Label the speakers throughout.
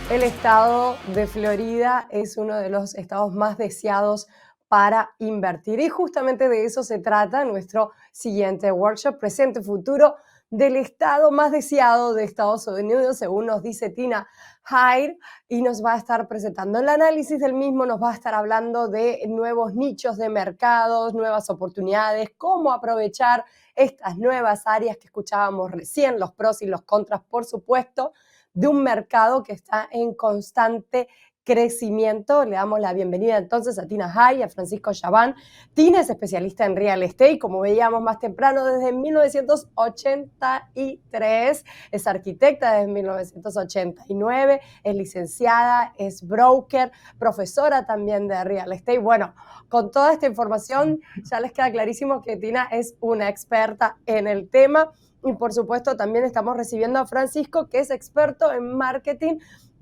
Speaker 1: El estado de Florida es uno de los estados más deseados para invertir y justamente de eso se trata nuestro siguiente workshop, presente futuro del estado más deseado de Estados Unidos, según nos dice Tina Hyde, y nos va a estar presentando el análisis del mismo, nos va a estar hablando de nuevos nichos de mercados, nuevas oportunidades, cómo aprovechar estas nuevas áreas que escuchábamos recién, los pros y los contras, por supuesto, de un mercado que está en constante crecimiento. Le damos la bienvenida entonces a Tina Hyde y a Francisco Chabán. Tina es especialista en real estate, como veíamos más temprano, desde 1983, es arquitecta desde 1989, es licenciada, es broker, profesora también de real estate. Bueno, con toda esta información ya les queda clarísimo que Tina es una experta en el tema. Y por supuesto también estamos recibiendo a Francisco, que es experto en marketing,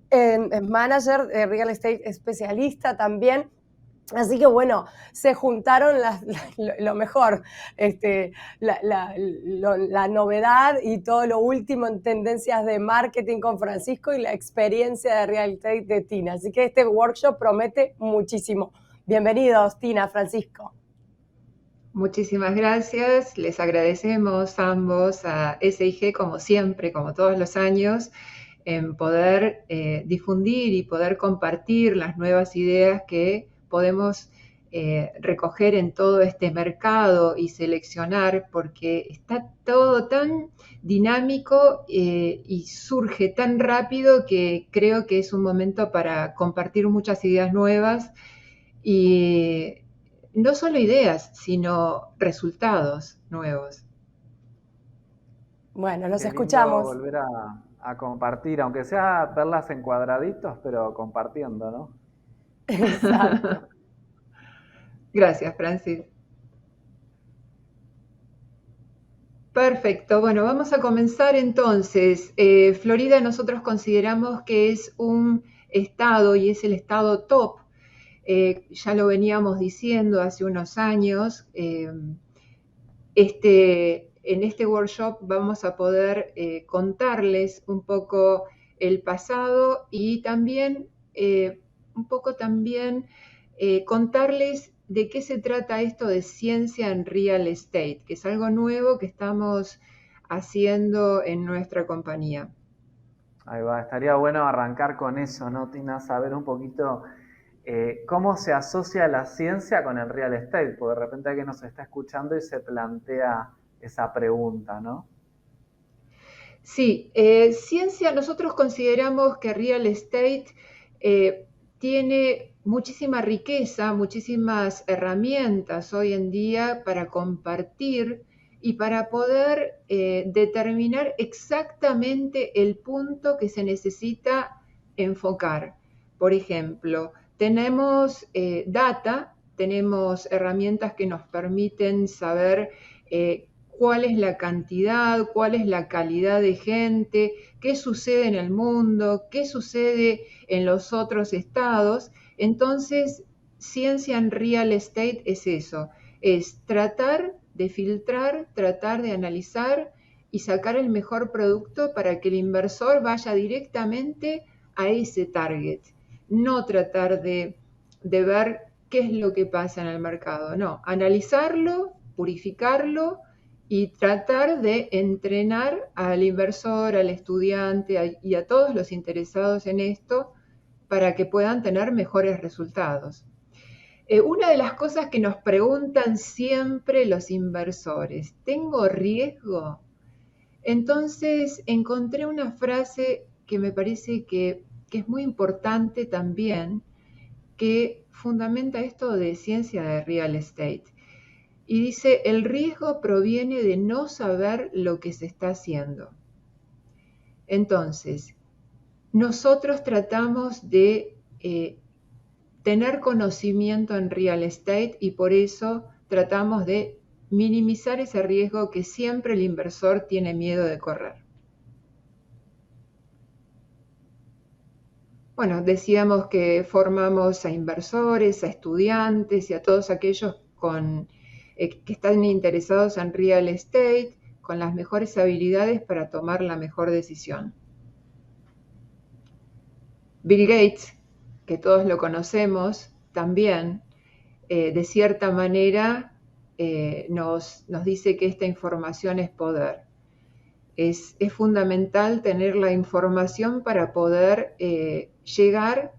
Speaker 1: en manager de real estate, especialista también. Así que bueno, se juntaron lo mejor, la novedad y todo lo último en tendencias de marketing con Francisco y la experiencia de real estate de Tina. Así que este workshop promete muchísimo. Bienvenidos, Tina, Francisco.
Speaker 2: Muchísimas gracias, les agradecemos ambos a SIG como siempre, como todos los años, en poder difundir y poder compartir las nuevas ideas que podemos recoger en todo este mercado y seleccionar, porque está todo tan dinámico y surge tan rápido que creo que es un momento para compartir muchas ideas nuevas y no solo ideas, sino resultados nuevos.
Speaker 1: Bueno, los
Speaker 3: Qué lindo
Speaker 1: escuchamos.
Speaker 3: volver a compartir, aunque sea verlas en cuadraditos, pero compartiendo, ¿no?
Speaker 1: Exacto.
Speaker 2: Gracias, Francis. Perfecto, bueno, vamos a comenzar entonces. Florida nosotros consideramos que es un estado y es el estado top. Ya lo veníamos diciendo hace unos años. En este workshop vamos a poder contarles un poco el pasado y también un poco también contarles de qué se trata esto de ciencia en real estate, que es algo nuevo que estamos haciendo en nuestra compañía.
Speaker 3: Ahí va, estaría bueno arrancar con eso, ¿no, Tina? Saber un poquito cómo se asocia la ciencia con el real estate, porque de repente alguien nos está escuchando y se plantea esa pregunta, ¿no?
Speaker 2: Sí, ciencia, nosotros consideramos que real estate tiene muchísima riqueza, muchísimas herramientas hoy en día para compartir y para poder determinar exactamente el punto que se necesita enfocar. Por ejemplo, tenemos data, tenemos herramientas que nos permiten saber cuál es la cantidad, cuál es la calidad de gente, qué sucede en el mundo, qué sucede en los otros estados. Entonces, ciencia en real estate es eso, es tratar de filtrar, tratar de analizar y sacar el mejor producto para que el inversor vaya directamente a ese target. No tratar de ver qué es lo que pasa en el mercado, no, analizarlo, purificarlo y tratar de entrenar al inversor, al estudiante y a todos los interesados en esto para que puedan tener mejores resultados. Una de las cosas que nos preguntan siempre los inversores, ¿tengo riesgo? Entonces encontré una frase que me parece que es muy importante también, que fundamenta esto de ciencia de real estate. Y dice, el riesgo proviene de no saber lo que se está haciendo. Entonces, nosotros tratamos de tener conocimiento en real estate y por eso tratamos de minimizar ese riesgo que siempre el inversor tiene miedo de correr. Bueno, decíamos que formamos a inversores, a estudiantes y a todos aquellos que están interesados en real estate, con las mejores habilidades para tomar la mejor decisión. Bill Gates, que todos lo conocemos también, de cierta manera nos dice que esta información es poder. Es fundamental tener la información para poder llegar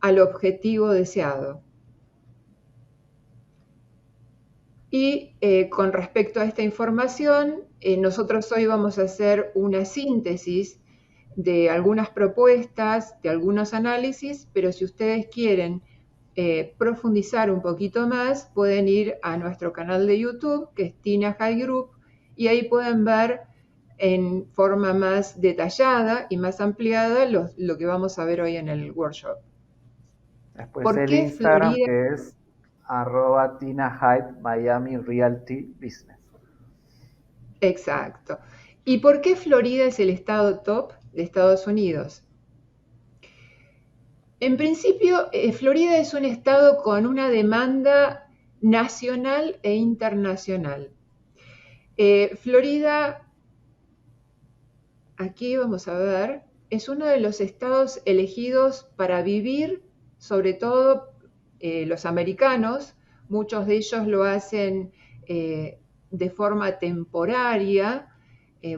Speaker 2: al objetivo deseado. Y con respecto a esta información, nosotros hoy vamos a hacer una síntesis de algunas propuestas, de algunos análisis, pero si ustedes quieren profundizar un poquito más, pueden ir a nuestro canal de YouTube, que es Tina High Group, y ahí pueden ver en forma más detallada y más ampliada lo que vamos a ver hoy en el workshop.
Speaker 3: Después
Speaker 2: ¿Por
Speaker 3: el
Speaker 2: qué
Speaker 3: Instagram,
Speaker 2: Florida?
Speaker 3: que es @TinaHyde Miami Realty Business.
Speaker 2: Exacto. ¿Y por qué Florida es el estado top de Estados Unidos? En principio, Florida es un estado con una demanda nacional e internacional. Florida, aquí vamos a ver, es uno de los estados elegidos para vivir, sobre todo los americanos. Muchos de ellos lo hacen de forma temporaria.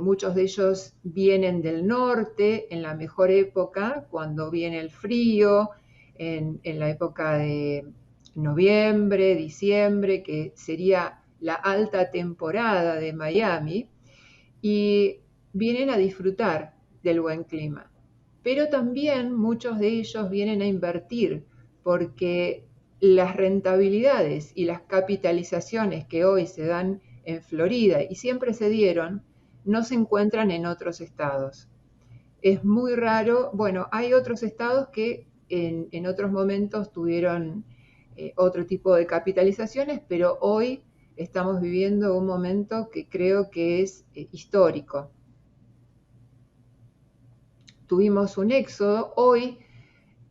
Speaker 2: Muchos de ellos vienen del norte en la mejor época, cuando viene el frío, en la época de noviembre, diciembre, que sería la alta temporada de Miami, y vienen a disfrutar del buen clima. Pero también muchos de ellos vienen a invertir, porque las rentabilidades y las capitalizaciones que hoy se dan en Florida y siempre se dieron, no se encuentran en otros estados. Es muy raro, bueno, hay otros estados que en otros momentos tuvieron otro tipo de capitalizaciones, pero hoy estamos viviendo un momento que creo que es histórico. Tuvimos un éxodo. Hoy,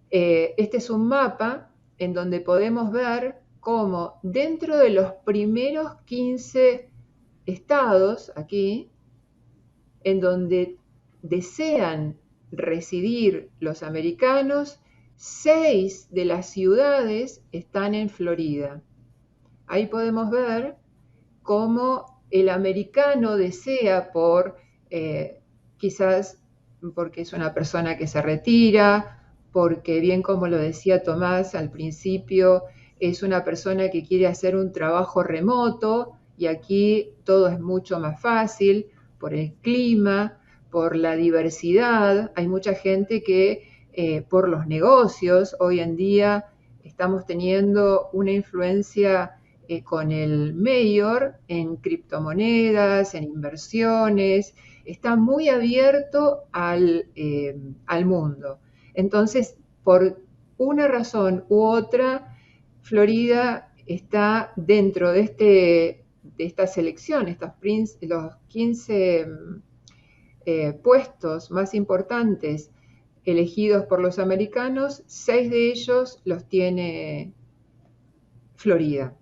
Speaker 2: este es un mapa en donde podemos ver cómo dentro de los primeros 15 estados aquí, en donde desean residir los americanos, 6 de las ciudades están en Florida. Ahí podemos ver cómo el americano desea quizás porque es una persona que se retira, porque bien como lo decía Tomás al principio, es una persona que quiere hacer un trabajo remoto y aquí todo es mucho más fácil por el clima, por la diversidad. Hay mucha gente que por los negocios hoy en día estamos teniendo una influencia con el mayor en criptomonedas, en inversiones, está muy abierto al mundo. Entonces, por una razón u otra, Florida está dentro de esta selección, los 15 puestos más importantes elegidos por los americanos, 6 de ellos los tiene Florida.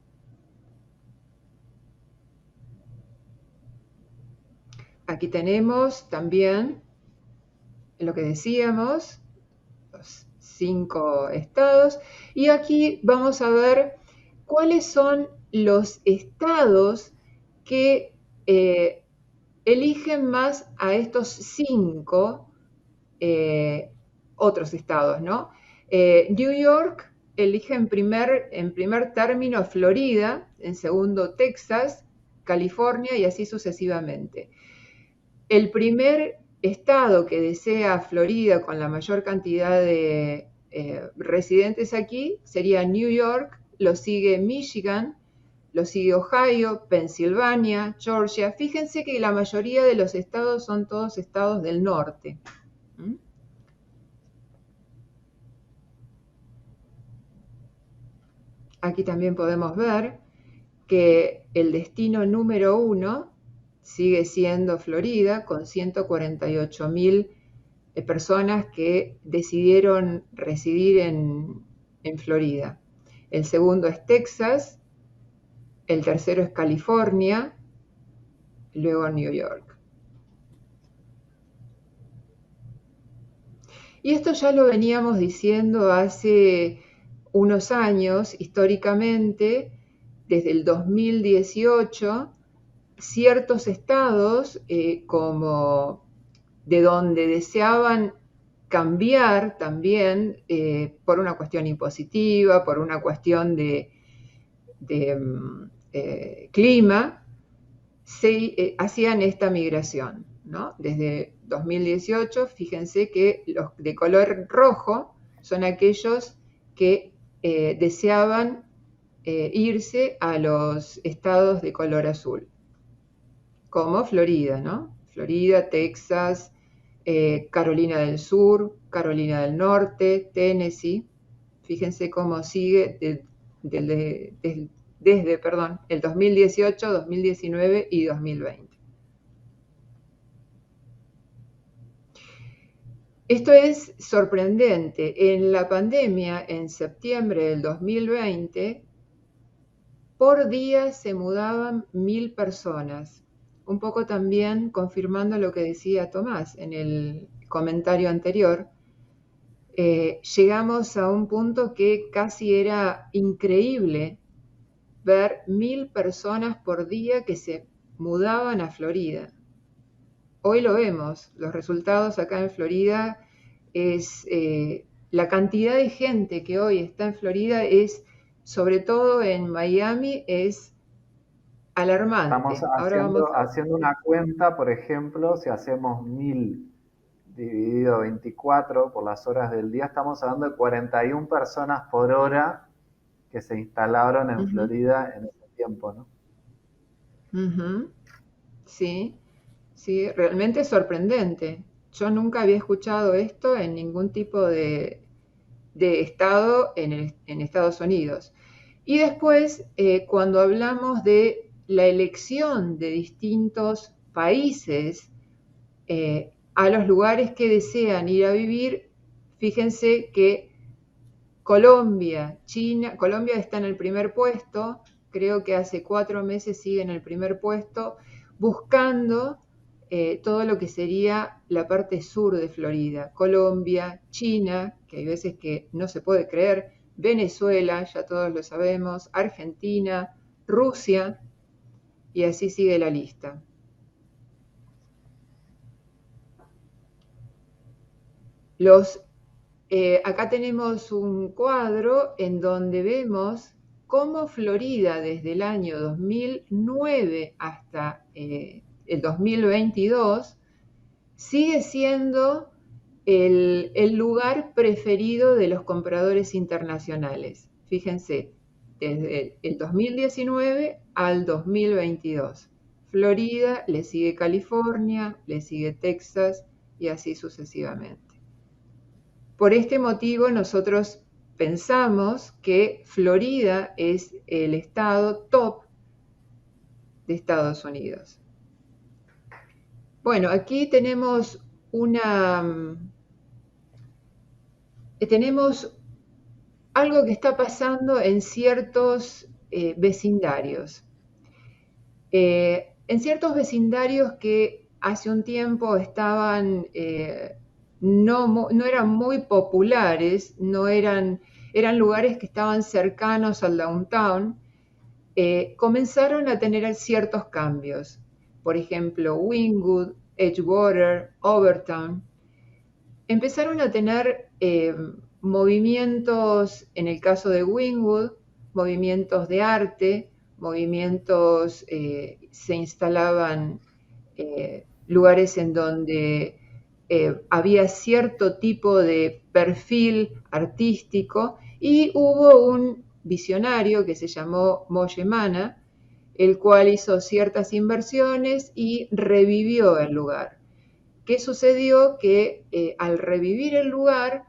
Speaker 2: Aquí tenemos también lo que decíamos, los 5 estados, y aquí vamos a ver cuáles son los estados que eligen más a estos 5 otros estados, ¿no? New York elige en primer término Florida, en segundo Texas, California y así sucesivamente. El primer estado que desea Florida con la mayor cantidad de residentes aquí sería New York, lo sigue Michigan, lo sigue Ohio, Pensilvania, Georgia. Fíjense que la mayoría de los estados son todos estados del norte. Aquí también podemos ver que el destino número 1 sigue siendo Florida, con 148.000 personas que decidieron residir en Florida. El segundo es Texas, el tercero es California, luego New York. Y esto ya lo veníamos diciendo hace unos años, históricamente, desde el 2018, ciertos estados, como de donde deseaban cambiar también, por una cuestión impositiva, por una cuestión de clima, hacían esta migración, ¿no? Desde 2018, fíjense que los de color rojo son aquellos que deseaban irse a los estados de color azul, como Florida, ¿no? Florida, Texas, Carolina del Sur, Carolina del Norte, Tennessee. Fíjense cómo sigue desde el 2018, 2019 y 2020. Esto es sorprendente. En la pandemia, en septiembre del 2020, por día se mudaban 1.000 personas. Un poco también confirmando lo que decía Tomás en el comentario anterior. Llegamos a un punto que casi era increíble ver 1.000 personas por día que se mudaban a Florida. Hoy lo vemos, los resultados acá en Florida es la cantidad de gente que hoy está en Florida es, sobre todo en Miami, es alarmante.
Speaker 3: Estamos haciendo una cuenta, por ejemplo, si hacemos 1.000 dividido 24 por las horas del día, estamos hablando de 41 personas por hora que se instalaron en Florida en ese tiempo, ¿no?
Speaker 2: Sí, sí, realmente es sorprendente. Yo nunca había escuchado esto en ningún tipo de estado en Estados Unidos. Y después, cuando hablamos de la elección de distintos países a los lugares que desean ir a vivir, fíjense que Colombia está en el primer puesto, creo que hace 4 meses sigue en el primer puesto, buscando todo lo que sería la parte sur de Florida. Colombia, China, que hay veces que no se puede creer, Venezuela, ya todos lo sabemos, Argentina, Rusia, y así sigue la lista. Acá tenemos un cuadro en donde vemos cómo Florida desde el año 2009 hasta el 2022 sigue siendo el lugar preferido de los compradores internacionales. Fíjense, desde el 2019 al 2022. Florida, le sigue California, le sigue Texas y así sucesivamente. Por este motivo nosotros pensamos que Florida es el estado top de Estados Unidos. Bueno, aquí tenemos tenemos algo que está pasando en ciertos vecindarios. En ciertos vecindarios que hace un tiempo estaban no eran muy populares, eran lugares que estaban cercanos al downtown, comenzaron a tener ciertos cambios. Por ejemplo, Wynwood, Edgewater, Overtown, empezaron a tener movimientos, en el caso de Wynwood, movimientos de arte, movimientos, se instalaban lugares en donde había cierto tipo de perfil artístico y hubo un visionario que se llamó Moshe Mana, el cual hizo ciertas inversiones y revivió el lugar. ¿Qué sucedió? Que al revivir el lugar,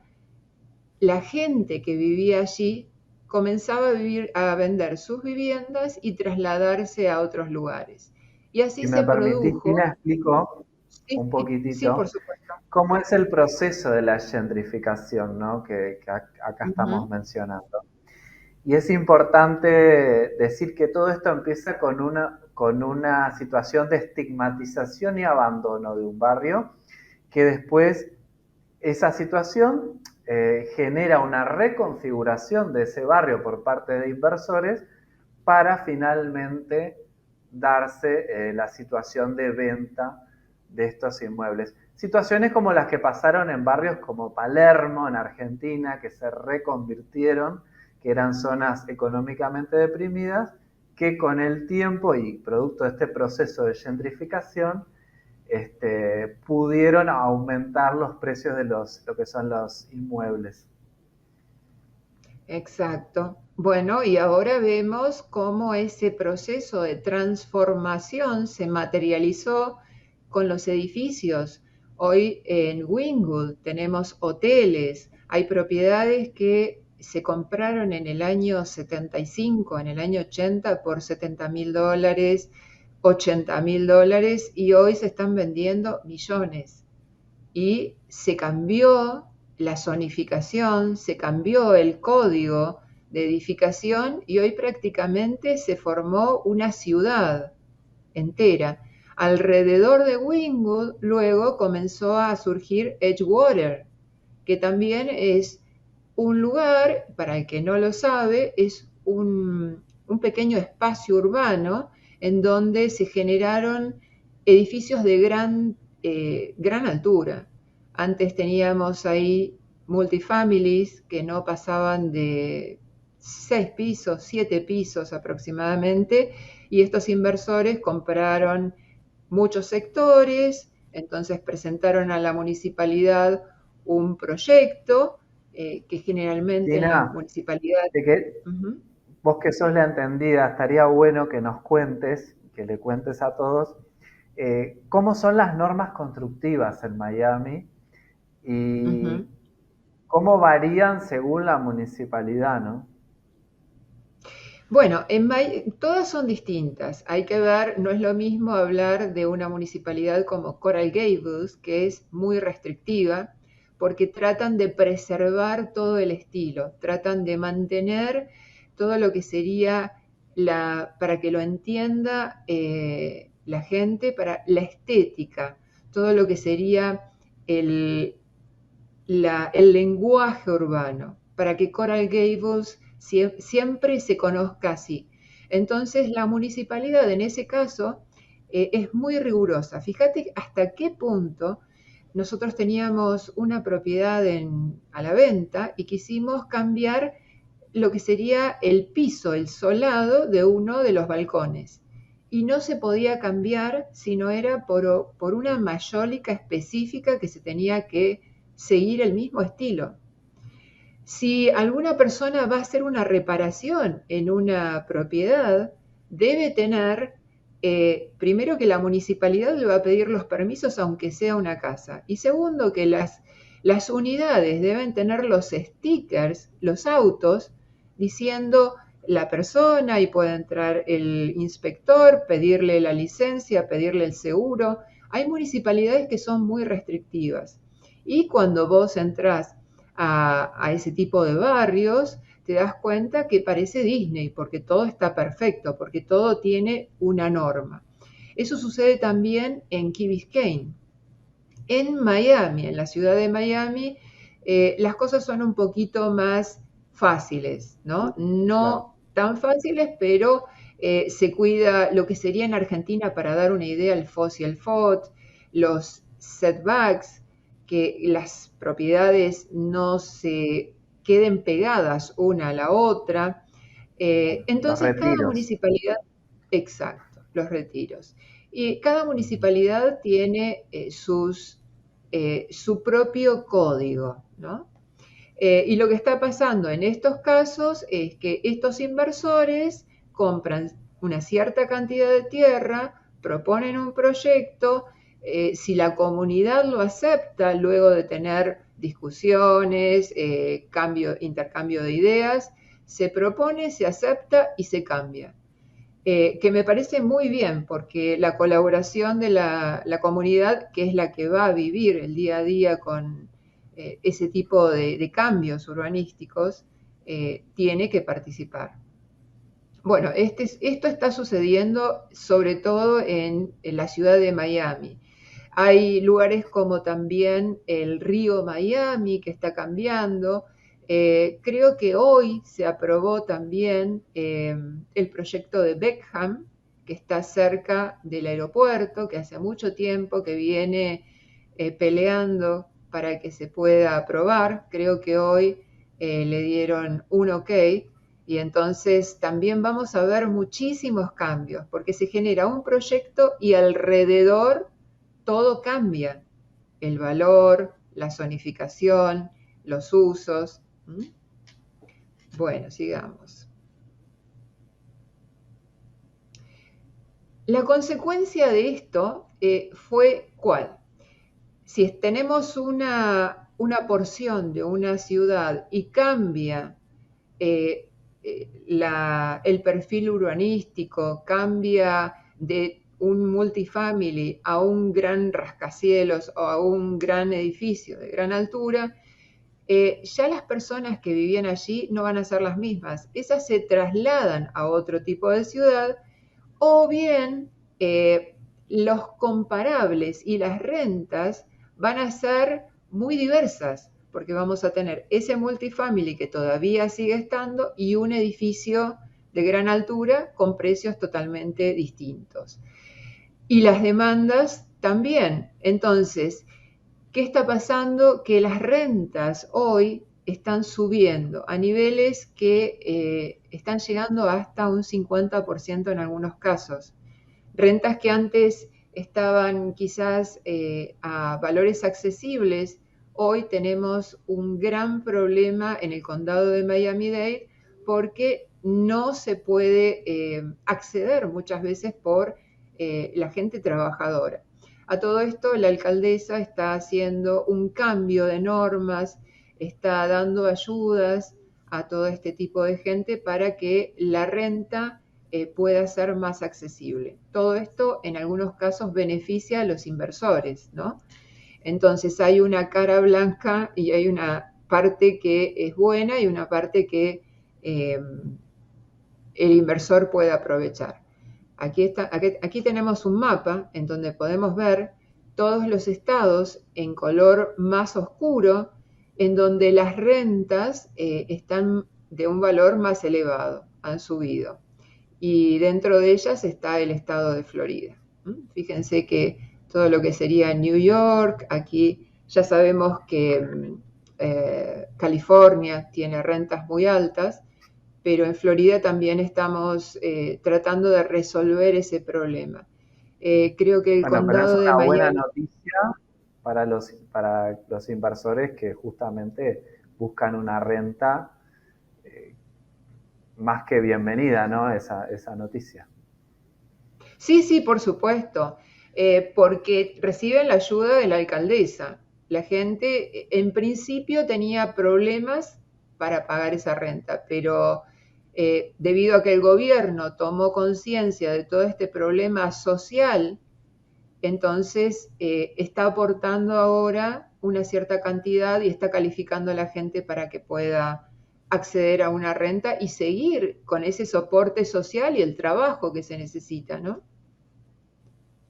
Speaker 2: la gente que vivía allí comenzaba a vender sus viviendas y trasladarse a otros lugares. Y así se produjo.
Speaker 3: Tina, explico un poquitito.
Speaker 2: Sí, por supuesto.
Speaker 3: ¿Cómo es el proceso de la gentrificación, ¿no? que acá estamos mencionando? Y es importante decir que todo esto empieza con una situación de estigmatización y abandono de un barrio que después esa situación genera una reconfiguración de ese barrio por parte de inversores para finalmente darse la situación de venta de estos inmuebles. Situaciones como las que pasaron en barrios como Palermo, en Argentina, que se reconvirtieron, que eran zonas económicamente deprimidas, que con el tiempo y producto de este proceso de gentrificación, pudieron aumentar los precios de lo que son los inmuebles.
Speaker 2: Exacto. Bueno, y ahora vemos cómo ese proceso de transformación se materializó con los edificios. Hoy en Wynwood tenemos hoteles, hay propiedades que se compraron en el año 75, en el año 80 por $70.000, $80.000 y hoy se están vendiendo millones. Y se cambió la zonificación, se cambió el código de edificación y hoy prácticamente se formó una ciudad entera. Alrededor de Wynwood luego comenzó a surgir Edgewater, que también es un lugar, para el que no lo sabe, es un pequeño espacio urbano en donde se generaron edificios de gran altura. Antes teníamos ahí multifamilies que no pasaban de 6 pisos, 7 pisos aproximadamente, y estos inversores compraron muchos sectores, entonces presentaron a la municipalidad un proyecto que generalmente en la
Speaker 3: Tina,
Speaker 2: municipalidad...
Speaker 3: de que
Speaker 2: Ujú.
Speaker 3: vos que sos la entendida, estaría bueno que nos cuentes, que le cuentes a todos, cómo son las normas constructivas en Miami y
Speaker 2: Ujú.
Speaker 3: cómo varían según la municipalidad, ¿no?
Speaker 2: Bueno, todas son distintas. Hay que ver, no es lo mismo hablar de una municipalidad como Coral Gables, que es muy restrictiva, porque tratan de preservar todo el estilo, tratan de mantener todo lo que sería para que lo entienda la gente, para la estética, todo lo que sería el, el lenguaje urbano, para que Coral Gables siempre se conozca así. Entonces, la municipalidad en ese caso es muy rigurosa. Fíjate hasta qué punto nosotros teníamos una propiedad a la venta y quisimos cambiar lo que sería el piso, el solado de uno de los balcones. Y no se podía cambiar si no era por una mayólica específica que se tenía que seguir el mismo estilo. Si alguna persona va a hacer una reparación en una propiedad, debe tener, primero que la municipalidad le va a pedir los permisos aunque sea una casa. Y segundo que las unidades deben tener los stickers, los autos, diciendo la persona y puede entrar el inspector, pedirle la licencia, pedirle el seguro. Hay municipalidades que son muy restrictivas. Y cuando vos entrás a ese tipo de barrios, te das cuenta que parece Disney, porque todo está perfecto, porque todo tiene una norma. Eso sucede también en Key Biscayne. En Miami, en la ciudad de Miami, las cosas son un poquito más fáciles, ¿no?
Speaker 3: Claro.
Speaker 2: No tan fáciles, pero se cuida lo que sería en Argentina, para dar una idea, el FOS y el FOT, los setbacks, que las propiedades no se queden pegadas una a la otra.
Speaker 3: Los
Speaker 2: Entonces, cada
Speaker 3: retiros.
Speaker 2: municipalidad, exacto, los retiros. Y cada municipalidad tiene su propio código, ¿no? Y lo que está pasando en estos casos es que estos inversores compran una cierta cantidad de tierra, proponen un proyecto, si la comunidad lo acepta luego de tener discusiones, intercambio de ideas, se propone, se acepta y se cambia. Que me parece muy bien, porque la colaboración de la comunidad, que es la que va a vivir el día a día con ese tipo de cambios urbanísticos, tiene que participar. Bueno, esto está sucediendo sobre todo en la ciudad de Miami. Hay lugares como también el río Miami que está cambiando. Creo que hoy se aprobó también el proyecto de Beckham, que está cerca del aeropuerto, que hace mucho tiempo que viene peleando para que se pueda aprobar. Creo que hoy le dieron un ok, y entonces también vamos a ver muchísimos cambios, porque se genera un proyecto y alrededor todo cambia. El valor, la zonificación, los usos. Bueno, sigamos. La consecuencia de esto fue ¿cuál? Si tenemos una porción de una ciudad y cambia el perfil urbanístico, cambia de un multifamily a un gran rascacielos o a un gran edificio de gran altura, ya las personas que vivían allí no van a ser las mismas. Esas se trasladan a otro tipo de ciudad, o bien los comparables y las rentas van a ser muy diversas, porque vamos a tener ese multifamily que todavía sigue estando y un edificio de gran altura con precios totalmente distintos. Y las demandas también. Entonces, ¿qué está pasando? Que las rentas hoy están subiendo a niveles que están llegando hasta un 50% en algunos casos. Rentas que antes estaban quizás a valores accesibles, hoy tenemos un gran problema en el condado de Miami-Dade porque no se puede acceder muchas veces por la gente trabajadora. A todo esto, la alcaldesa está haciendo un cambio de normas, está dando ayudas a todo este tipo de gente para que la renta pueda ser más accesible. Todo esto en algunos casos beneficia a los inversores, ¿no? Entonces hay una cara blanca y hay una parte que es buena y una parte que el inversor puede aprovechar. Aquí tenemos un mapa en donde podemos ver todos los estados en color más oscuro, en donde las rentas están de un valor más elevado, han subido. Y dentro de ellas está el estado de Florida. Fíjense que todo lo que sería New York, aquí ya sabemos que California tiene rentas muy altas, pero en Florida también estamos tratando de resolver ese problema. Creo que el
Speaker 3: Pero es
Speaker 2: condado de
Speaker 3: una buena
Speaker 2: Miami...
Speaker 3: noticia para los inversores que justamente buscan una renta más que bienvenida, ¿no? Esa noticia.
Speaker 2: Sí, por supuesto, porque reciben la ayuda de la alcaldesa. La gente en principio tenía problemas para pagar esa renta, pero debido a que el gobierno tomó conciencia de todo este problema social, entonces está aportando ahora una cierta cantidad y está calificando a la gente para que pueda acceder a una renta y seguir con ese soporte social y el trabajo que se necesita, ¿no?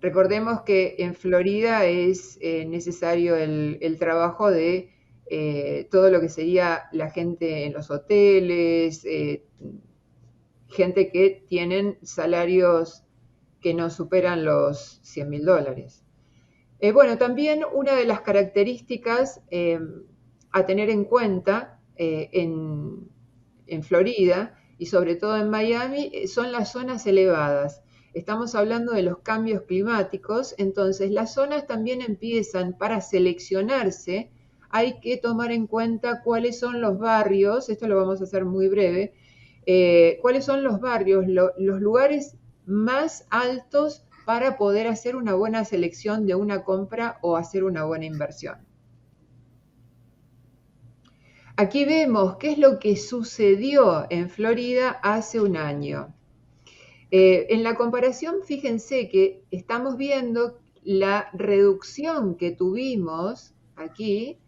Speaker 2: Recordemos que en Florida es necesario el trabajo de todo lo que sería la gente en los hoteles, gente que tienen salarios que no superan los $100,000. Bueno, también una de las características a tener en cuenta en Florida y sobre todo en Miami son las zonas elevadas. Estamos hablando de los cambios climáticos, entonces las zonas también empiezan para seleccionarse, hay que tomar en cuenta cuáles son los barrios, esto lo vamos a hacer muy breve, cuáles son los barrios, los lugares más altos para poder hacer una buena selección de una compra o hacer una buena inversión. Aquí vemos qué es lo que sucedió en Florida hace un año. En la comparación, fíjense que estamos viendo la reducción que tuvimos aquí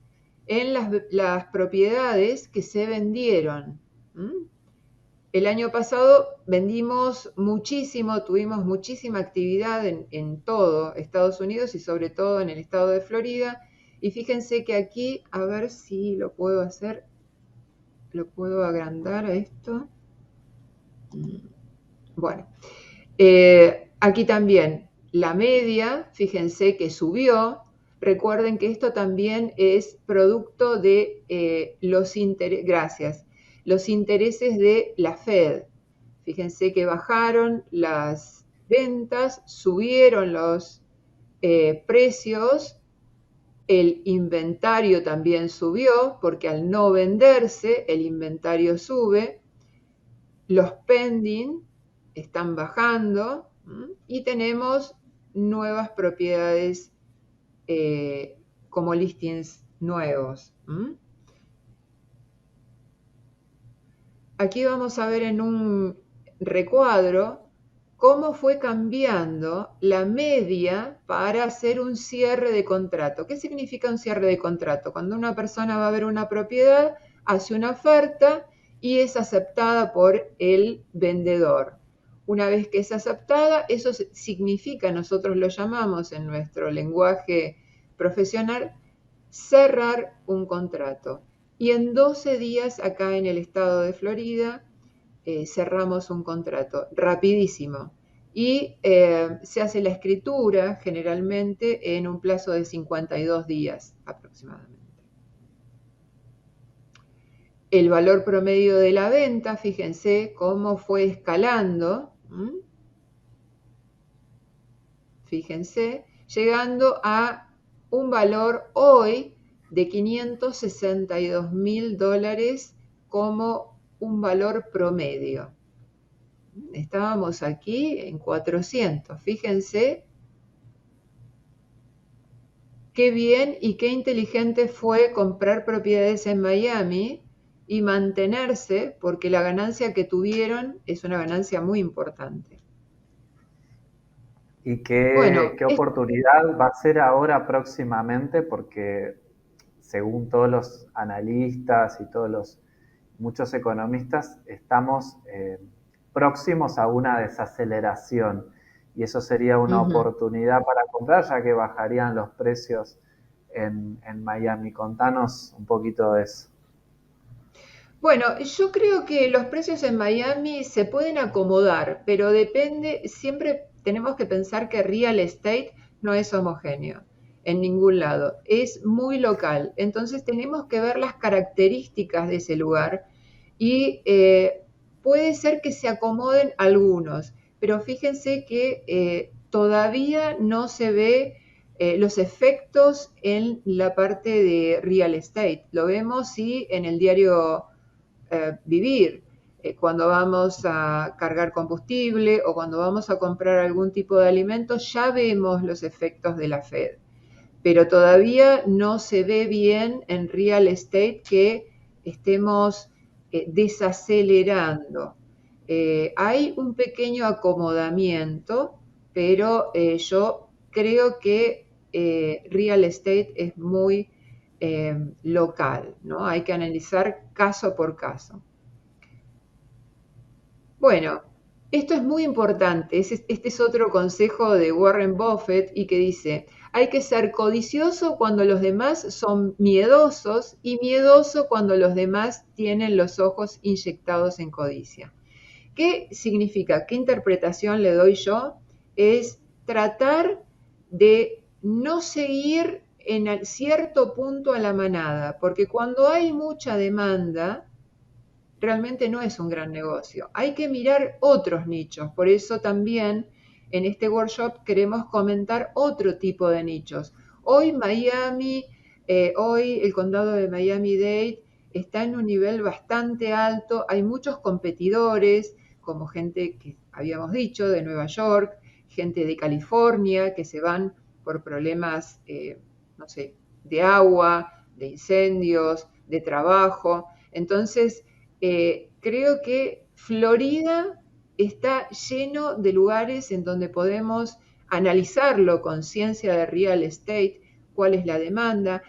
Speaker 2: en las propiedades que se vendieron. El año pasado vendimos muchísimo, tuvimos muchísima actividad en todo Estados Unidos y sobre todo en el estado de Florida. Y fíjense que aquí, a ver si lo puedo hacer, lo puedo agrandar a esto. Bueno, aquí también la media, fíjense que subió. Recuerden que esto también es producto de los intereses de la Fed. Fíjense que bajaron las ventas, subieron los precios, el inventario también subió, porque al no venderse, el inventario sube, los pending están bajando y tenemos nuevas propiedades como listings nuevos. Aquí vamos a ver en un recuadro cómo fue cambiando la media para hacer un cierre de contrato. ¿Qué significa un cierre de contrato? Cuando una persona va a ver una propiedad, hace una oferta y es aceptada por el vendedor. Una vez que es aceptada, eso significa, nosotros lo llamamos en nuestro lenguaje profesional, cerrar un contrato. Y en 12 días acá en el estado de Florida cerramos un contrato, rapidísimo. Y se hace la escritura generalmente en un plazo de 52 días aproximadamente. El valor promedio de la venta, fíjense cómo fue escalando. Fíjense, llegando a un valor hoy de $562.000 como un valor promedio. Estábamos aquí en 400. Fíjense qué bien y qué inteligente fue comprar propiedades en Miami y mantenerse, porque la ganancia que tuvieron es una ganancia muy importante.
Speaker 3: ¿Y qué oportunidad va a ser ahora próximamente? Porque según todos los analistas y muchos economistas, estamos próximos a una desaceleración y eso sería una oportunidad para comprar, ya que bajarían los precios en Miami. Contanos un poquito de eso.
Speaker 2: Bueno, yo creo que los precios en Miami se pueden acomodar, pero depende, siempre tenemos que pensar que real estate no es homogéneo en ningún lado, es muy local. Entonces tenemos que ver las características de ese lugar y puede ser que se acomoden algunos, pero fíjense que todavía no se ve los efectos en la parte de real estate. Lo vemos sí en el diario vivir. Cuando vamos a cargar combustible o cuando vamos a comprar algún tipo de alimento, ya vemos los efectos de la Fed. Pero todavía no se ve bien en real estate que estemos desacelerando. Hay un pequeño acomodamiento, pero yo creo que real estate es muy local, ¿no? Hay que analizar caso por caso. Bueno, esto es muy importante. Este es otro consejo de Warren Buffett y que dice, hay que ser codicioso cuando los demás son miedosos y miedoso cuando los demás tienen los ojos inyectados en codicia. ¿Qué significa? ¿Qué interpretación le doy yo? Es tratar de no seguir en cierto punto a la manada, porque cuando hay mucha demanda, realmente no es un gran negocio. Hay que mirar otros nichos, por eso también en este workshop queremos comentar otro tipo de nichos. Hoy Miami, hoy el condado de Miami-Dade está en un nivel bastante alto, hay muchos competidores, como gente que habíamos dicho de Nueva York, gente de California que se van por problemas, no sé, de agua, de incendios, de trabajo. Entonces, creo que Florida está lleno de lugares en donde podemos analizarlo con ciencia de real estate, cuál es la demanda,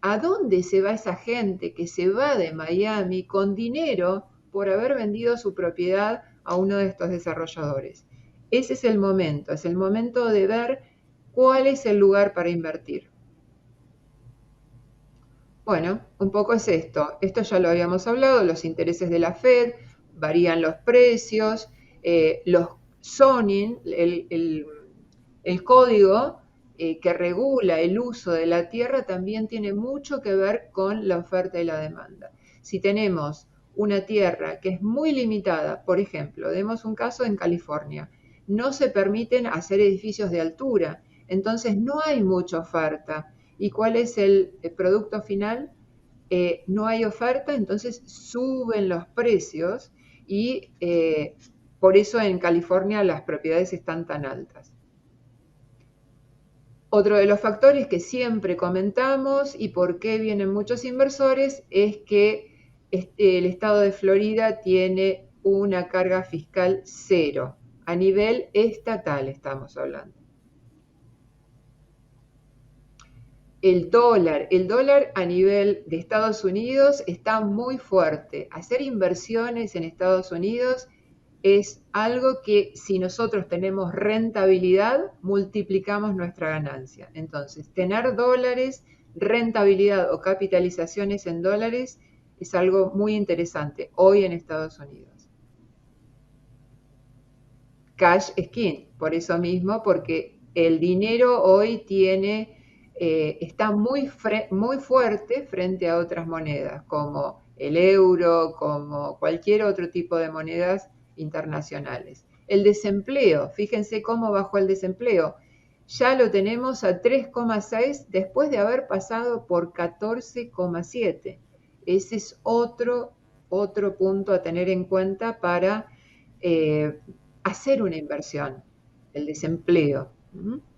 Speaker 2: a dónde se va esa gente que se va de Miami con dinero por haber vendido su propiedad a uno de estos desarrolladores. Ese es el momento de ver cuál es el lugar para invertir. Bueno, un poco es esto. Esto ya lo habíamos hablado, los intereses de la Fed, varían los precios, los zoning, el código que regula el uso de la tierra también tiene mucho que ver con la oferta y la demanda. Si tenemos una tierra que es muy limitada, por ejemplo, demos un caso en California, no se permiten hacer edificios de altura, entonces no hay mucha oferta. ¿Y cuál es el producto final? No hay oferta, entonces suben los precios y por eso en California las propiedades están tan altas. Otro de los factores que siempre comentamos y por qué vienen muchos inversores es que el estado de Florida tiene una carga fiscal cero. A nivel estatal estamos hablando. El dólar a nivel de Estados Unidos está muy fuerte. Hacer inversiones en Estados Unidos es algo que si nosotros tenemos rentabilidad, multiplicamos nuestra ganancia. Entonces, tener dólares, rentabilidad o capitalizaciones en dólares es algo muy interesante hoy en Estados Unidos. Cash is king, por eso mismo, porque el dinero hoy está muy fuerte frente a otras monedas, como el euro, como cualquier otro tipo de monedas internacionales. El desempleo, fíjense cómo bajó el desempleo. Ya lo tenemos a 3,6 después de haber pasado por 14,7. Ese es otro punto a tener en cuenta para hacer una inversión, el desempleo.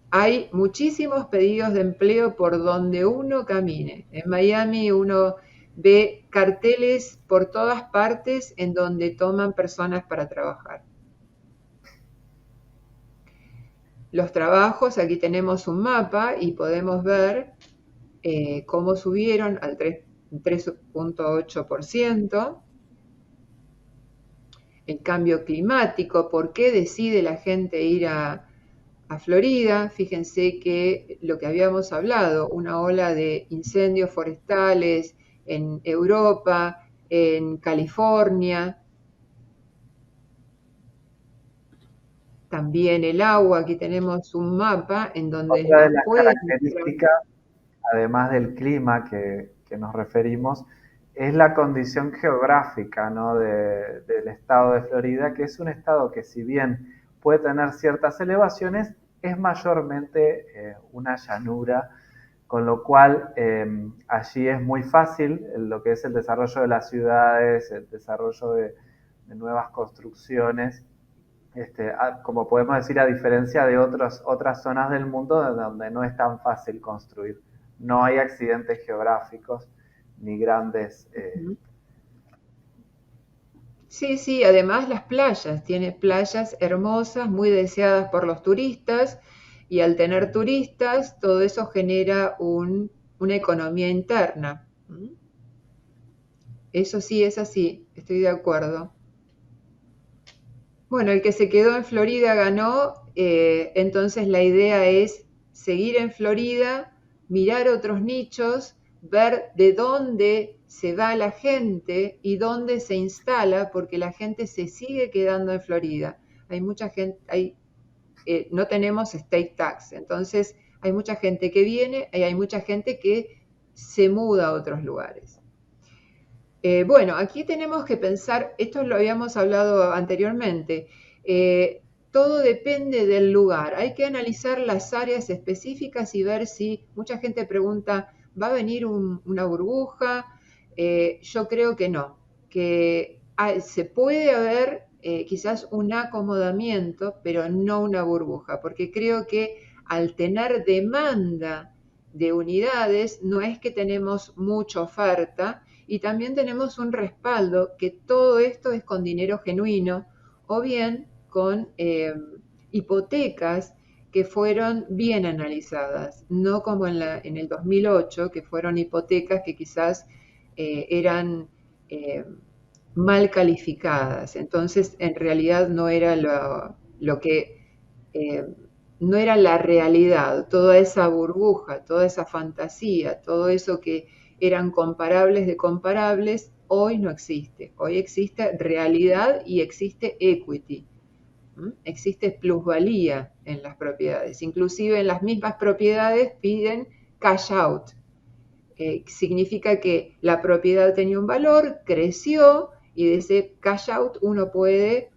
Speaker 2: Hay muchísimos pedidos de empleo por donde uno camine. En Miami uno ve carteles por todas partes en donde toman personas para trabajar. Los trabajos, aquí tenemos un mapa y podemos ver cómo subieron al 3,8%. El cambio climático, por qué decide la gente ir a Florida. Fíjense que lo que habíamos hablado, una ola de incendios forestales en Europa, en California, también el agua, aquí tenemos un mapa en donde
Speaker 3: otra de
Speaker 2: nos
Speaker 3: las
Speaker 2: puede
Speaker 3: características, además del clima que nos referimos, es la condición geográfica, ¿no? del estado de Florida, que es un estado que si bien puede tener ciertas elevaciones, es mayormente una llanura, con lo cual allí es muy fácil lo que es el desarrollo de las ciudades, el desarrollo de nuevas construcciones, como podemos decir, a diferencia de otras zonas del mundo donde no es tan fácil construir. No hay accidentes geográficos ni grandes...
Speaker 2: Sí, además las playas, tiene playas hermosas, muy deseadas por los turistas, y al tener turistas, todo eso genera una economía interna. Eso sí es así, estoy de acuerdo. Bueno, el que se quedó en Florida ganó, entonces la idea es seguir en Florida, mirar otros nichos, ver de dónde se va la gente y dónde se instala, porque la gente se sigue quedando en Florida. Hay mucha gente, no tenemos state tax, entonces hay mucha gente que viene y hay mucha gente que se muda a otros lugares. Bueno, aquí tenemos que pensar, esto lo habíamos hablado anteriormente, todo depende del lugar. Hay que analizar las áreas específicas y ver si mucha gente pregunta, ¿va a venir una burbuja? Yo creo que no, que se puede haber quizás un acomodamiento, pero no una burbuja, porque creo que al tener demanda de unidades, no es que tenemos mucha oferta, y también tenemos un respaldo que todo esto es con dinero genuino o bien con hipotecas que fueron bien analizadas, no como en el 2008, que fueron hipotecas que quizás eran mal calificadas. Entonces, en realidad no era lo que, no era la realidad, toda esa burbuja, toda esa fantasía, todo eso que eran comparables de comparables, hoy no existe. Hoy existe realidad y existe equity. Existe plusvalía en las propiedades. Inclusive en las mismas propiedades piden cash out. Significa que la propiedad tenía un valor, creció y de ese cash out uno puede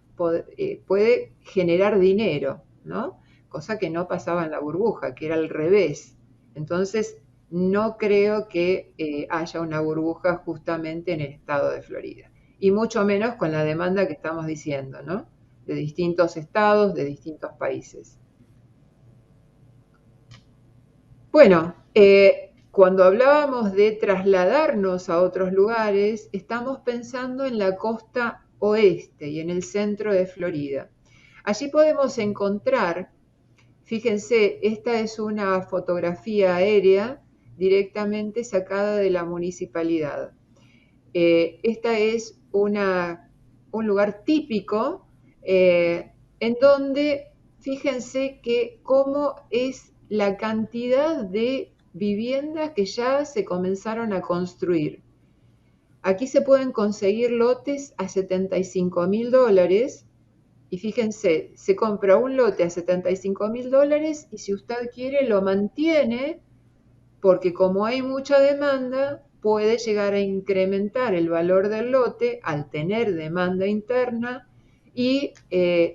Speaker 2: generar dinero, ¿no? Cosa que no pasaba en la burbuja, que era al revés. Entonces, no creo que haya una burbuja justamente en el estado de Florida. Y mucho menos con la demanda que estamos diciendo, ¿no? De distintos estados, de distintos países. Bueno, cuando hablábamos de trasladarnos a otros lugares, estamos pensando en la costa oeste y en el centro de Florida. Allí podemos encontrar, fíjense, esta es una fotografía aérea directamente sacada de la municipalidad. Esta es un lugar típico en donde, fíjense que cómo es la cantidad de viviendas que ya se comenzaron a construir. Aquí se pueden conseguir lotes a $75.000 y fíjense, se compra un lote a $75.000 y si usted quiere lo mantiene porque como hay mucha demanda, puede llegar a incrementar el valor del lote al tener demanda interna y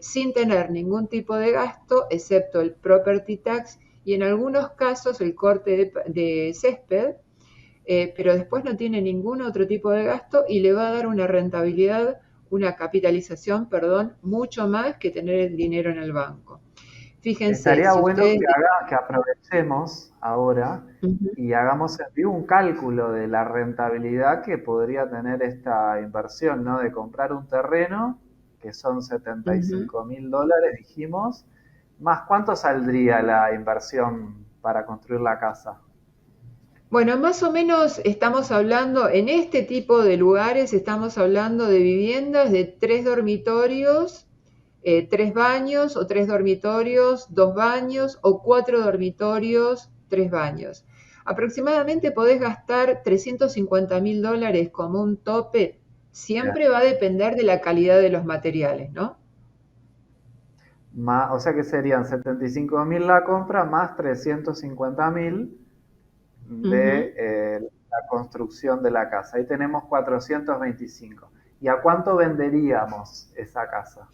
Speaker 2: sin tener ningún tipo de gasto, excepto el property tax y en algunos casos el corte de césped, pero después no tiene ningún otro tipo de gasto y le va a dar una rentabilidad, una capitalización, perdón, mucho más que tener el dinero en el banco. Fíjense,
Speaker 3: estaría
Speaker 2: si
Speaker 3: bueno
Speaker 2: ustedes...
Speaker 3: que aprovechemos ahora y hagamos en vivo un cálculo de la rentabilidad que podría tener esta inversión, ¿no? De comprar un terreno, que son $75.000, dijimos, más cuánto saldría la inversión para construir la casa.
Speaker 2: Bueno, más o menos estamos hablando, en este tipo de lugares, estamos hablando de viviendas de 3 dormitorios, 3 baños, o 3 dormitorios, 2 baños, o 4 dormitorios, 3 baños. Aproximadamente podés gastar $350.000 como un tope. Siempre va a depender de la calidad de los materiales, ¿no?
Speaker 3: O sea que serían 75.000 la compra más 350.000 de la construcción de la casa. Ahí tenemos 425. ¿Y a cuánto venderíamos esa casa?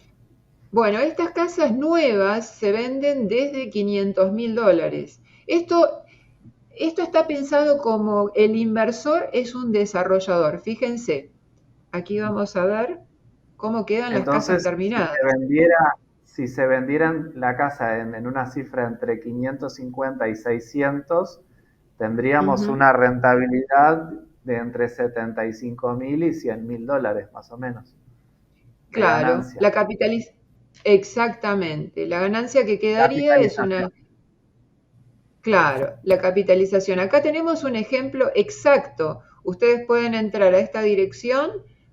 Speaker 2: Bueno, estas casas nuevas se venden desde $500.000. Esto está pensado como el inversor es un desarrollador. Fíjense, aquí vamos a ver cómo quedan las casas
Speaker 3: Entonces,
Speaker 2: terminadas.
Speaker 3: si se vendieran la casa en una cifra entre 550 y 600, tendríamos una rentabilidad de entre 75.000 y $100.000, más o menos, de
Speaker 2: Claro,
Speaker 3: ganancia.
Speaker 2: exactamente. La ganancia que quedaría es una...
Speaker 3: Capitalización.
Speaker 2: Claro, la capitalización. Acá tenemos un ejemplo exacto. Ustedes pueden entrar a esta dirección,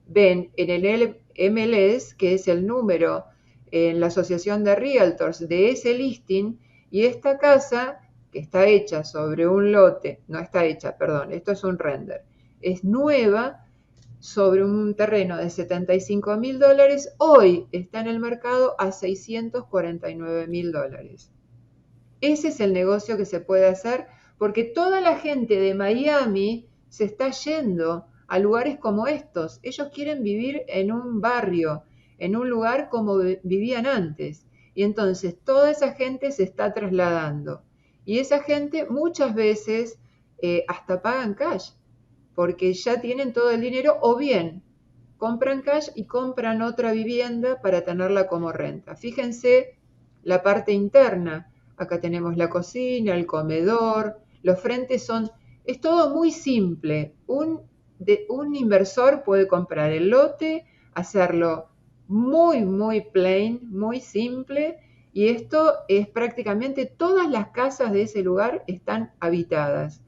Speaker 2: ven en el MLS, que es el número en la Asociación de Realtors de ese listing, y esta casa, que está hecha sobre un lote, no está hecha, perdón, esto es un render, es nueva sobre un terreno de $75.000, hoy está en el mercado a $649.000. Ese es el negocio que se puede hacer porque toda la gente de Miami se está yendo a lugares como estos. Ellos quieren vivir en un barrio, en un lugar como vivían antes. Y entonces toda esa gente se está trasladando. Y esa gente muchas veces hasta pagan cash, porque ya tienen todo el dinero o bien compran cash y compran otra vivienda para tenerla como renta. Fíjense la parte interna. Acá tenemos la cocina, el comedor, los frentes es todo muy simple. Un inversor puede comprar el lote, hacerlo muy, muy plain, muy simple, y esto es prácticamente todas las casas de ese lugar están habitadas.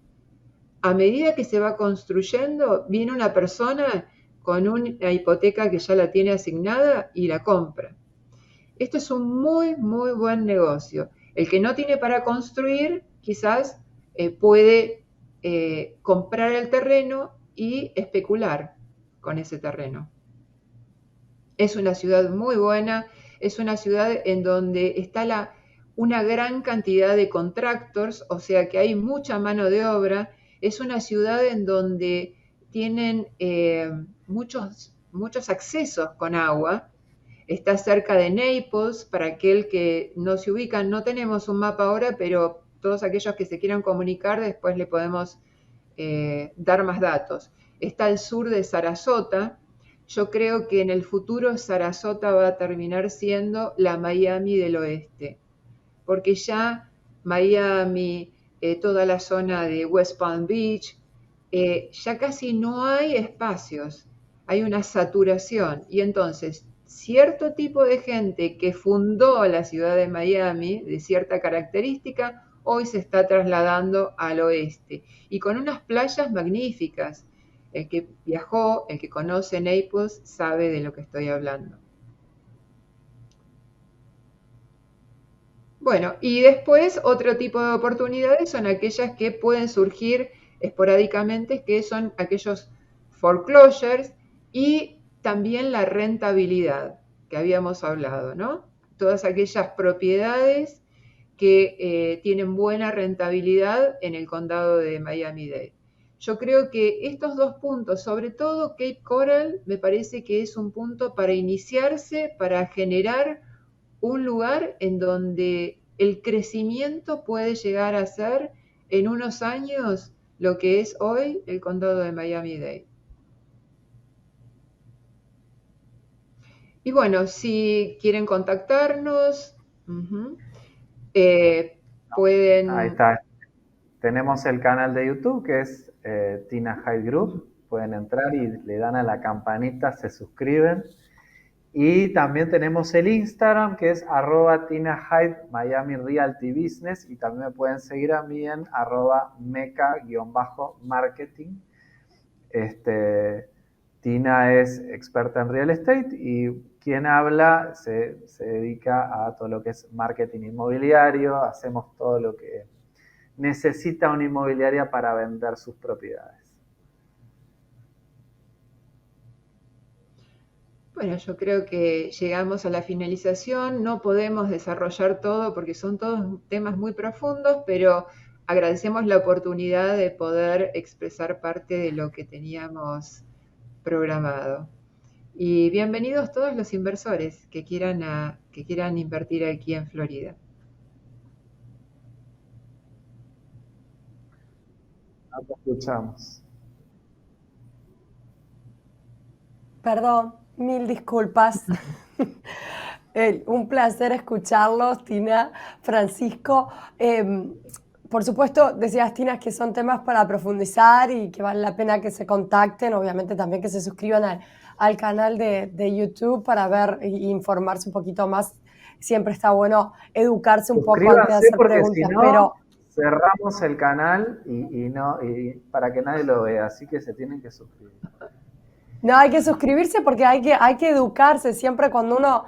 Speaker 2: A medida que se va construyendo, viene una persona con una hipoteca que ya la tiene asignada y la compra. Esto es un muy, muy buen negocio. El que no tiene para construir, quizás puede comprar el terreno y especular con ese terreno. Es una ciudad muy buena, es una ciudad en donde está una gran cantidad de contractors, o sea que hay mucha mano de obra. Es una ciudad en donde tienen muchos accesos con agua. Está cerca de Naples, para aquel que no se ubica, no tenemos un mapa ahora, pero todos aquellos que se quieran comunicar, después le podemos dar más datos. Está al sur de Sarasota. Yo creo que en el futuro Sarasota va a terminar siendo la Miami del oeste, porque ya Miami, toda la zona de West Palm Beach, ya casi no hay espacios, hay una saturación, y entonces cierto tipo de gente que fundó la ciudad de Miami, de cierta característica, hoy se está trasladando al oeste, y con unas playas magníficas. El que viajó, el que conoce Naples, sabe de lo que estoy hablando. Bueno, y después otro tipo de oportunidades son aquellas que pueden surgir esporádicamente, que son aquellos foreclosures y también la rentabilidad que habíamos hablado, ¿no? Todas aquellas propiedades que tienen buena rentabilidad en el condado de Miami-Dade. Yo creo que estos dos puntos, sobre todo Cape Coral, me parece que es un punto para iniciarse, para generar un lugar en donde el crecimiento puede llegar a ser en unos años lo que es hoy el condado de Miami-Dade. Y bueno, si quieren contactarnos, pueden...
Speaker 3: Ahí está. Tenemos el canal de YouTube que es Tina Hyde Group. Pueden entrar y le dan a la campanita, se suscriben. Y también tenemos el Instagram que es @Tina Hyde Miami Realty Business. Y también me pueden seguir a mí en @meca_marketing. Tina es experta en real estate y quien habla se dedica a todo lo que es marketing inmobiliario. Hacemos todo lo que necesita una inmobiliaria para vender sus propiedades.
Speaker 2: Bueno, yo creo que llegamos a la finalización, no podemos desarrollar todo porque son todos temas muy profundos, pero agradecemos la oportunidad de poder expresar parte de lo que teníamos programado. Y bienvenidos todos los inversores que quieran invertir aquí en Florida.
Speaker 3: Te escuchamos.
Speaker 1: Perdón, mil disculpas. Un placer escucharlos, Tina, Francisco. Por supuesto, decías, Tina, que son temas para profundizar y que vale la pena que se contacten, obviamente también que se suscriban al canal de YouTube para ver e informarse un poquito más. Siempre está bueno educarse un poco antes de hacer preguntas.
Speaker 3: Si no,
Speaker 1: pero
Speaker 3: cerramos el canal y para que nadie lo vea, así que se tienen que suscribir.
Speaker 1: No, hay que suscribirse porque hay que educarse. Siempre cuando uno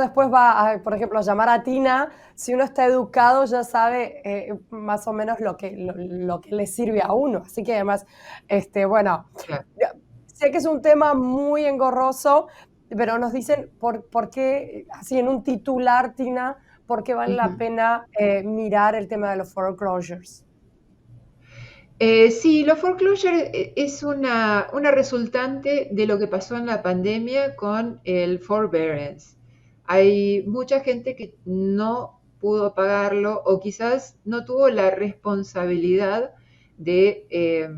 Speaker 1: después va, por ejemplo, a llamar a Tina, si uno está educado ya sabe más o menos lo que le sirve a uno. Así que además, bueno,
Speaker 2: Claro.
Speaker 1: sé que es un tema muy engorroso, pero nos dicen por qué, así en un titular, Tina, por qué vale la pena mirar el tema de los foreclosures.
Speaker 2: Sí, los foreclosures es una resultante de lo que pasó en la pandemia con el forbearance. Hay mucha gente que no pudo pagarlo o quizás no tuvo la responsabilidad de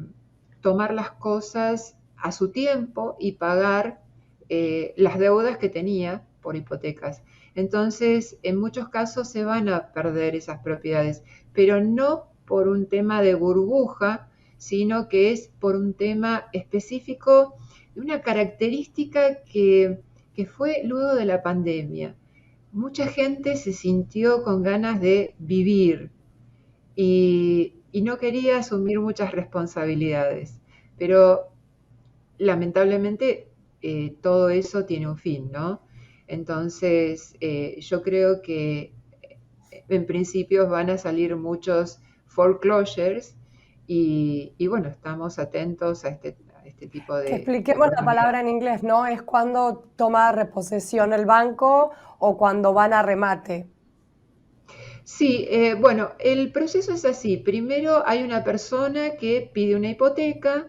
Speaker 2: tomar las cosas a su tiempo y pagar las deudas que tenía por hipotecas. Entonces, en muchos casos se van a perder esas propiedades, pero no por un tema de burbuja, sino que es por un tema específico de una característica que fue luego de la pandemia. Mucha gente se sintió con ganas de vivir y no quería asumir muchas responsabilidades, pero lamentablemente todo eso tiene un fin, ¿no? Entonces, yo creo que en principio van a salir muchos foreclosures y bueno, estamos atentos a este tipo
Speaker 1: Que
Speaker 2: de
Speaker 1: expliquemos la
Speaker 2: oportunidades.
Speaker 1: palabra en inglés, ¿no? Es cuando toma reposición el banco o cuando van a remate.
Speaker 2: Sí, bueno, el proceso es así. Primero hay una persona que pide una hipoteca,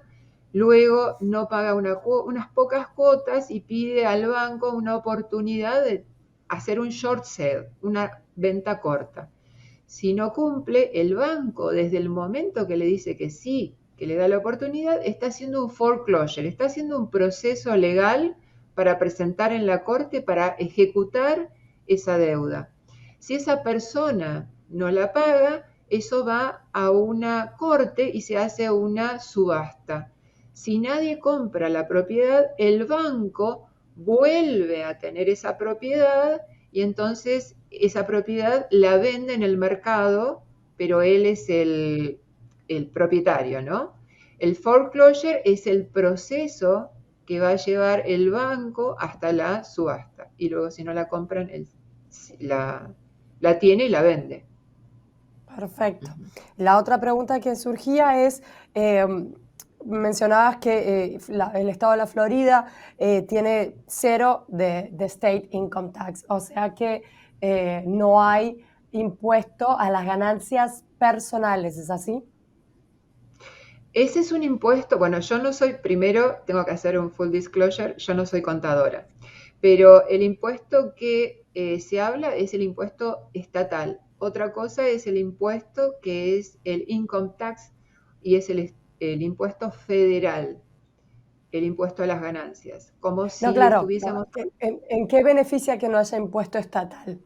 Speaker 2: luego no paga unas pocas cuotas y pide al banco una oportunidad de hacer un short sale, una venta corta. Si no cumple, el banco, desde el momento que le dice que sí, que le da la oportunidad, está haciendo un foreclosure, está haciendo un proceso legal para presentar en la corte para ejecutar esa deuda. Si esa persona no la paga, eso va a una corte y se hace una subasta. Si nadie compra la propiedad, el banco vuelve a tener esa propiedad y entonces esa propiedad la vende en el mercado, pero él es el propietario, ¿no? El foreclosure es el proceso que va a llevar el banco hasta la subasta y luego si no la compran, la tiene y la vende.
Speaker 1: Perfecto. La otra pregunta que surgía es, mencionabas que el estado de la Florida tiene 0 de state income tax, o sea que no hay impuesto a las ganancias personales, ¿es así?
Speaker 2: Ese es un impuesto, bueno, yo no soy, primero tengo que hacer un full disclosure, yo no soy contadora, pero el impuesto que se habla es el impuesto estatal. Otra cosa es el impuesto que es el income tax y es el impuesto federal, el impuesto a las ganancias, como
Speaker 1: No,
Speaker 2: si
Speaker 1: claro,
Speaker 2: estuviésemos,
Speaker 1: ¿en qué beneficia que no haya impuesto estatal?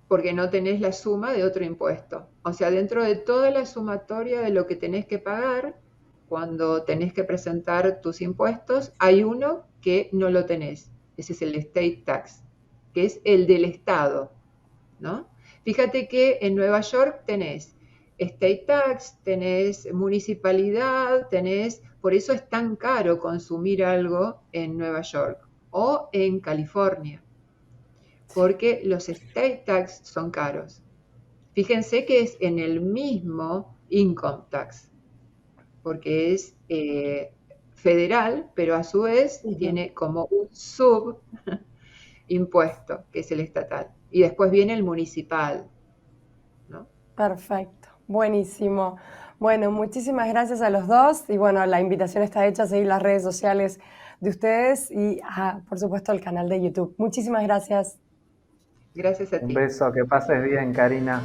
Speaker 2: porque no tenés la suma de otro impuesto. O sea, dentro de toda la sumatoria de lo que tenés que pagar, cuando tenés que presentar tus impuestos, hay uno que no lo tenés. Ese es el state tax, que es el del estado, ¿no? Fíjate que en Nueva York tenés state tax, tenés municipalidad, por eso es tan caro consumir algo en Nueva York o en California, porque los state tax son caros. Fíjense que es en el mismo income tax, porque es federal, pero a su vez
Speaker 1: Ujú.
Speaker 2: tiene como un subimpuesto, que es el estatal. Y después viene el municipal, ¿no?
Speaker 1: Perfecto, buenísimo. Bueno, muchísimas gracias a los dos y bueno, la invitación está hecha a seguir las redes sociales de ustedes y por supuesto el canal de YouTube. Muchísimas gracias.
Speaker 2: Gracias a
Speaker 3: Un
Speaker 2: ti.
Speaker 3: beso, que pases bien, Karina.